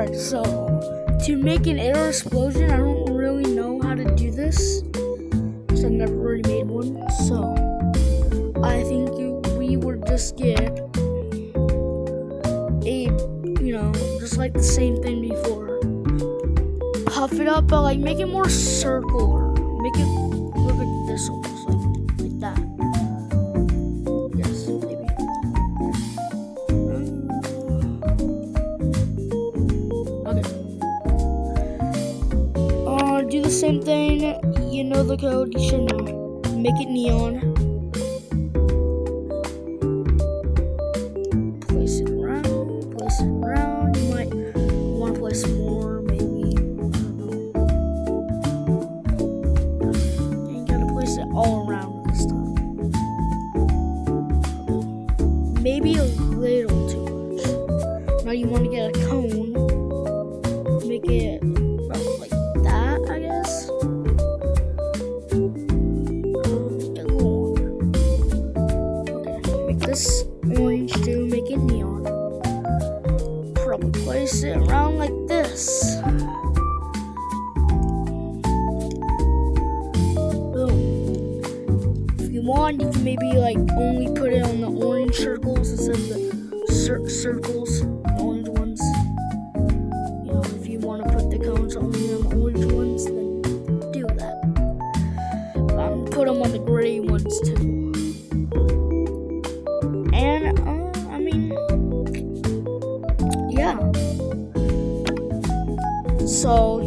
Alright, so to make an air explosion, I don't really know how to do this because I've never really made one. So I think we would just get just like the same thing before. Puff it up, but like make it more circular. Make it look like this almost, like that. Yes, maybe. Okay. Do the same thing. You know the code. You should know. Make it neon. Place it around. Place it around. You might want to place more, maybe. All around this time. Maybe a little too much. Now you want to get a cone. Make it about like that, I guess. A little longer. Okay, make this orange too. Make it neon. Probably place it around like this. You can maybe like only put it on the orange circles instead of the circles, the orange ones. You know, if you want to put the cones only on the orange ones, then do that. Put them on the gray ones too. And I mean, yeah. So